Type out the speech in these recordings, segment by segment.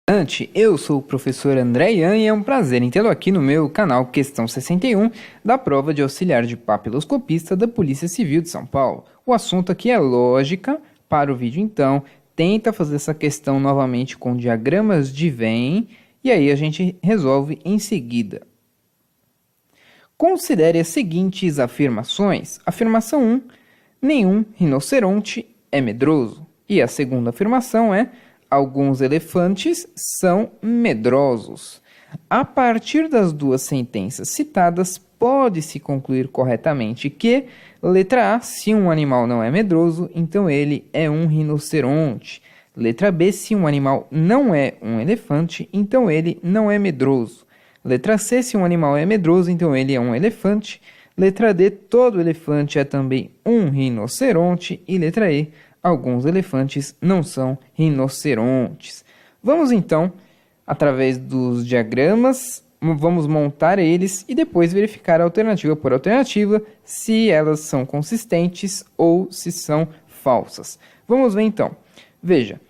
Eu sou o professor André Ian e é um prazer em tê-lo aqui no meu canal Questão 61 da prova de auxiliar de papiloscopista da Polícia Civil de São Paulo. O assunto aqui é lógica. Para o vídeo então, tenta fazer essa questão novamente com diagramas de Venn e aí a gente resolve em seguida. Considere as seguintes afirmações. Afirmação 1, nenhum rinoceronte é medroso. E a segunda afirmação é: alguns elefantes são medrosos. A partir das duas sentenças citadas, pode-se concluir corretamente que, letra A, se um animal não é medroso, então ele é um rinoceronte. Letra B, se um animal não é um elefante, então ele não é medroso. Letra C, se um animal é medroso, então ele é um elefante. Letra D, todo elefante é também um rinoceronte. E letra E, alguns elefantes não são rinocerontes. Vamos então, através dos diagramas, vamos montar eles e depois verificar alternativa por alternativa se elas são consistentes ou se são falsas. Vamos ver então. Veja,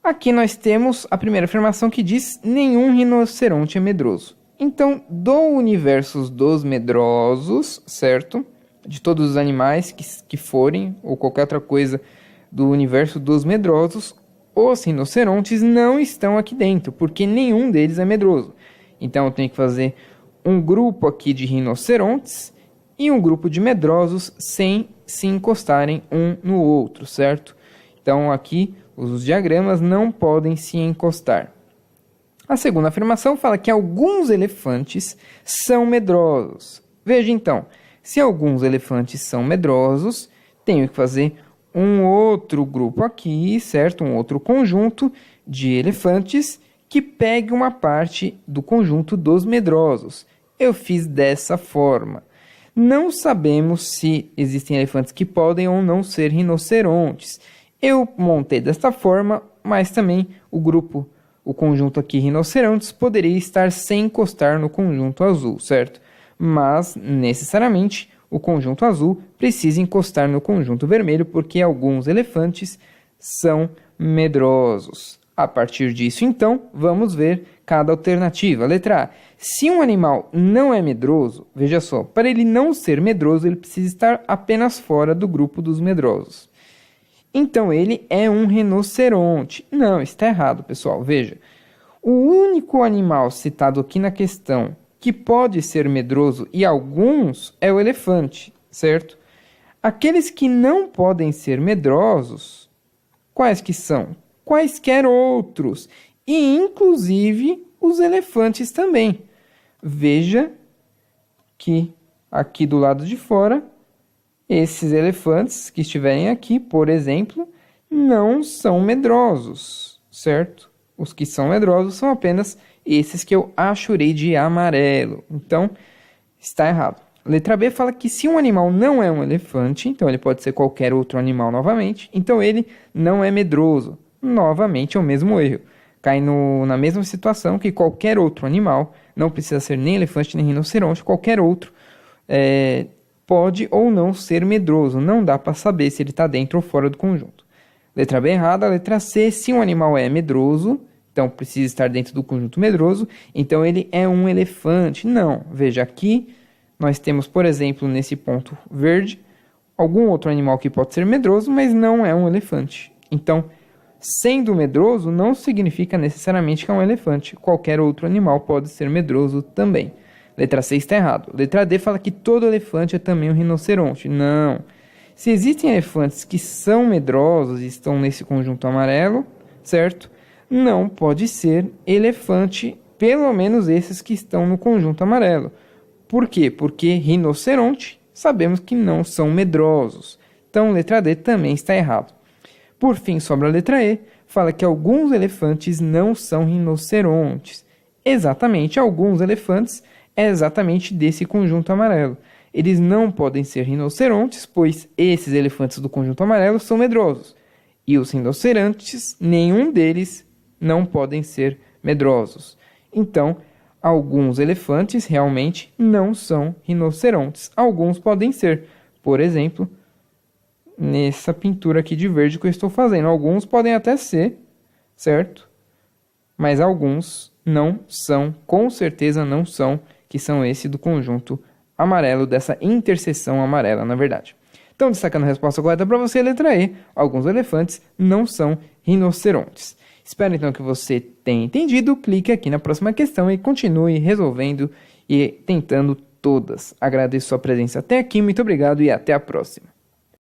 aqui nós temos a primeira afirmação que diz: nenhum rinoceronte é medroso. Então, do universo dos medrosos, certo? De todos os animais que forem, ou qualquer outra coisa do universo dos medrosos, os rinocerontes não estão aqui dentro, porque nenhum deles é medroso. Então, eu tenho que fazer um grupo aqui de rinocerontes e um grupo de medrosos sem se encostarem um no outro, certo? Então, aqui, os diagramas não podem se encostar. A segunda afirmação fala que alguns elefantes são medrosos. Veja então, se alguns elefantes são medrosos, tenho que fazer um outro grupo aqui, certo? Um outro conjunto de elefantes que pegue uma parte do conjunto dos medrosos. Eu fiz dessa forma. Não sabemos se existem elefantes que podem ou não ser rinocerontes. Eu montei desta forma, mas também o conjunto aqui rinocerontes poderia estar sem encostar no conjunto azul, certo? Mas, necessariamente, o conjunto azul precisa encostar no conjunto vermelho porque alguns elefantes são medrosos. A partir disso, então, vamos ver cada alternativa. Letra A. Se um animal não é medroso, veja só, para ele não ser medroso, ele precisa estar apenas fora do grupo dos medrosos. Então, ele é um rinoceronte. Não, está errado, pessoal. Veja, o único animal citado aqui na questão que pode ser medroso, e alguns, é o elefante, certo? Aqueles que não podem ser medrosos, quais que são? Quaisquer outros, e inclusive os elefantes também. Veja que aqui do lado de fora, esses elefantes que estiverem aqui, por exemplo, não são medrosos, certo? Os que são medrosos são apenas esses que eu achurei de amarelo. Então, está errado. Letra B fala que se um animal não é um elefante, então ele pode ser qualquer outro animal novamente, então ele não é medroso. Novamente é o mesmo erro. Cai na mesma situação que qualquer outro animal, não precisa ser nem elefante nem rinoceronte, qualquer outro pode ou não ser medroso. Não dá para saber se ele está dentro ou fora do conjunto. Letra B errada. Letra C, se um animal é medroso, então precisa estar dentro do conjunto medroso, então ele é um elefante. Não, veja aqui, nós temos, por exemplo, nesse ponto verde, algum outro animal que pode ser medroso, mas não é um elefante. Então, sendo medroso, não significa necessariamente que é um elefante. Qualquer outro animal pode ser medroso também. Letra C está errado. Letra D fala que todo elefante é também um rinoceronte. Não. Se existem elefantes que são medrosos e estão nesse conjunto amarelo, certo? Não pode ser elefante, pelo menos esses que estão no conjunto amarelo. Por quê? Porque rinoceronte, sabemos que não são medrosos. Então, letra D também está errado. Por fim, sobra a letra E, fala que alguns elefantes não são rinocerontes. Exatamente, alguns elefantes é exatamente desse conjunto amarelo. Eles não podem ser rinocerontes, pois esses elefantes do conjunto amarelo são medrosos. E os rinocerontes, nenhum deles não podem ser medrosos. Então, alguns elefantes realmente não são rinocerontes. Alguns podem ser. Por exemplo, nessa pintura aqui de verde que eu estou fazendo. Alguns podem até ser, certo? mas alguns não são, com certeza não são, que são esse do conjunto amarelo, dessa interseção amarela, na verdade. Então, destacando a resposta correta para você, letra E, alguns elefantes não são rinocerontes. Espero então que você tenha entendido. Clique aqui na próxima questão e continue resolvendo e tentando todas. Agradeço sua presença até aqui, muito obrigado e até a próxima.